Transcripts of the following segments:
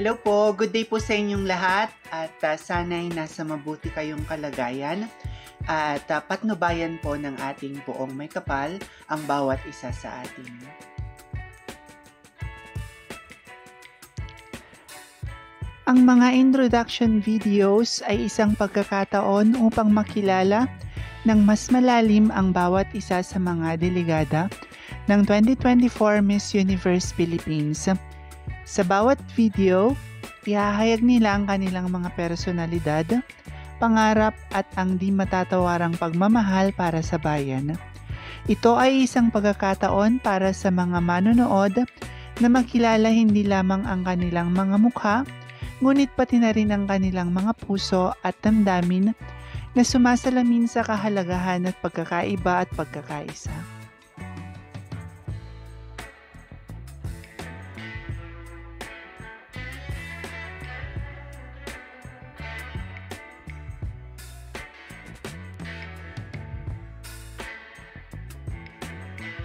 Hello po, good day po sa inyong lahat at sana'y nasa mabuti kayong kalagayan at patnubayan po ng ating poong may kapal ang bawat isa sa atin. Ang mga introduction videos ay isang pagkakataon upang makilala ng mas malalim ang bawat isa sa mga delegada ng 2024 Miss Universe Philippines. Sa bawat video, ihahayag nila ang kanilang mga personalidad, pangarap at ang di matatawarang pagmamahal para sa bayan. Ito ay isang pagkakataon para sa mga manonood na makilala hindi lamang ang kanilang mga mukha, ngunit pati na rin ang kanilang mga puso at damdamin na sumasalamin sa kahalagahan at pagkakaiba at pagkakaisa.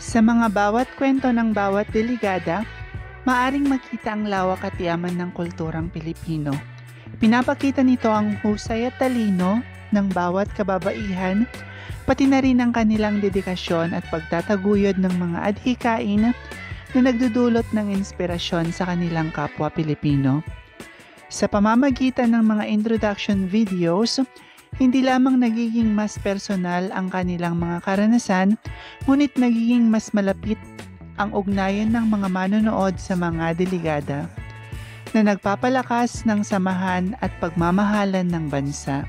Sa mga bawat kwento ng bawat delegada, maaring makita ang lawak at yaman ng kulturang Pilipino. Pinapakita nito ang husay at talino ng bawat kababaihan, pati na rin ang kanilang dedikasyon at pagtataguyod ng mga adhikain na nagdudulot ng inspirasyon sa kanilang kapwa Pilipino. Sa pamamagitan ng mga introduction videos, hindi lamang nagiging mas personal ang kanilang mga karanasan, ngunit nagiging mas malapit ang ugnayan ng mga manonood sa mga delegada na nagpapalakas ng samahan at pagmamahalan ng bansa.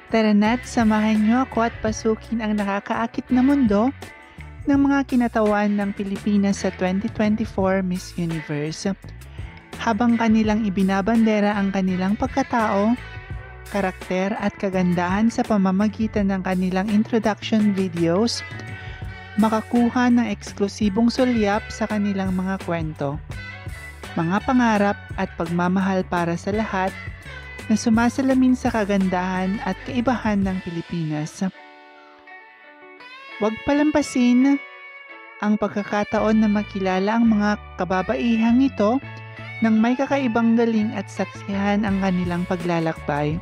Tara na't samahan niyo ako at pasukin ang nakakaakit na mundo ng mga kinatawan ng Pilipinas sa 2024 Miss Universe. Habang kanilang ibinabandera ang kanilang pagkatao, karakter at kagandahan sa pamamagitan ng kanilang introduction videos, makakuha ng eksklusibong sulyap sa kanilang mga kwento, mga pangarap at pagmamahal para sa lahat na sumasalamin sa kagandahan at kaibahan ng Pilipinas. Huwag palampasin ang pagkakataon na makilala ang mga kababaihang ito nang may kakaibang galing at saksihan ang kanilang paglalakbay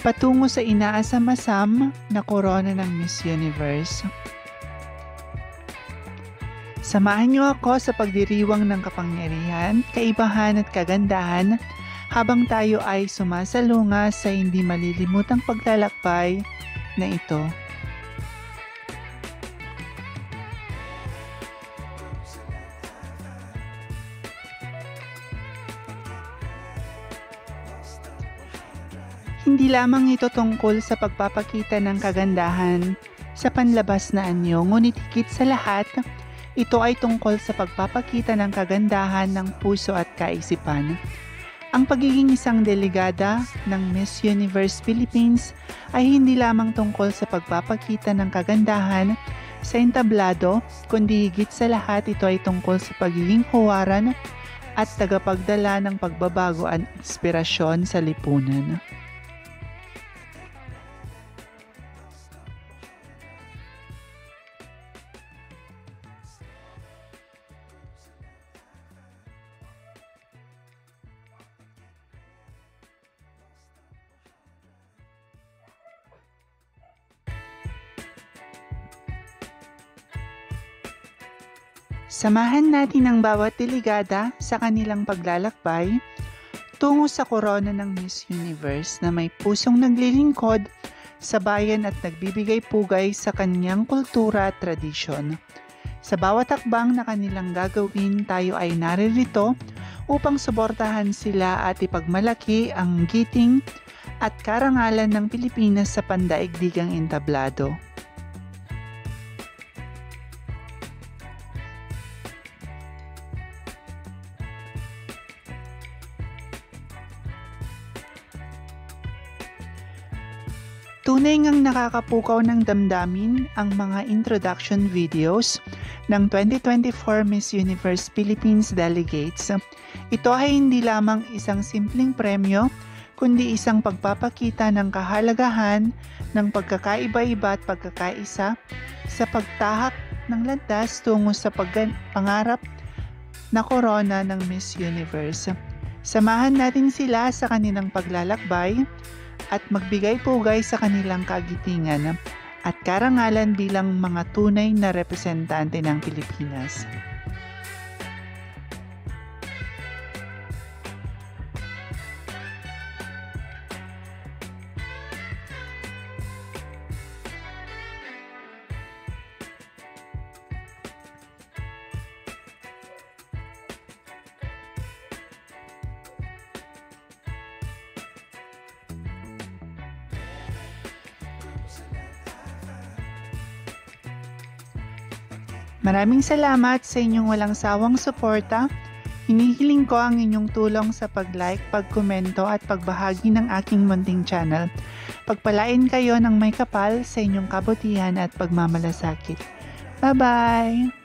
patungo sa inaasam-asam na korona ng Miss Universe. Samahan niyo ako sa pagdiriwang ng kapangyarihan, kaibahan at kagandahan habang tayo ay sumasalunga sa hindi malilimutang paglalakbay na ito. Hindi lamang ito tungkol sa pagpapakita ng kagandahan sa panlabas na anyo, ngunit higit sa lahat, ito ay tungkol sa pagpapakita ng kagandahan ng puso at kaisipan. Ang pagiging isang delegada ng Miss Universe Philippines ay hindi lamang tungkol sa pagpapakita ng kagandahan sa entablado, kundi higit sa lahat ito ay tungkol sa pagiging huwaran at tagapagdala ng pagbabago at inspirasyon sa lipunan. Samahan natin ang bawat delegada sa kanilang paglalakbay tungo sa korona ng Miss Universe na may pusong naglilingkod sa bayan at nagbibigay pugay sa kanyang kultura at tradisyon. Sa bawat hakbang na kanilang gagawin, tayo ay naririto upang suportahan sila at ipagmalaki ang giting at karangalan ng Pilipinas sa pandaigdigang entablado. Tunay ngang nakakapukaw ng damdamin ang mga introduction videos ng 2024 Miss Universe Philippines delegates. Ito ay hindi lamang isang simpleng premyo, kundi isang pagpapakita ng kahalagahan ng pagkakaiba-iba at pagkakaisa sa pagtahak ng landas tungo sa pangarap na korona ng Miss Universe. Samahan natin sila sa kanilang paglalakbay at magbigay pugay sa kanilang kagitingan at karangalan bilang mga tunay na representante ng Pilipinas. Maraming salamat sa inyong walang sawang suporta. Hinihiling ko ang inyong tulong sa pag-like, pag-komento at pagbahagi ng aking munting channel. Pagpalain kayo ng may kapal sa inyong kabutihan at pagmamalasakit. Bye-bye!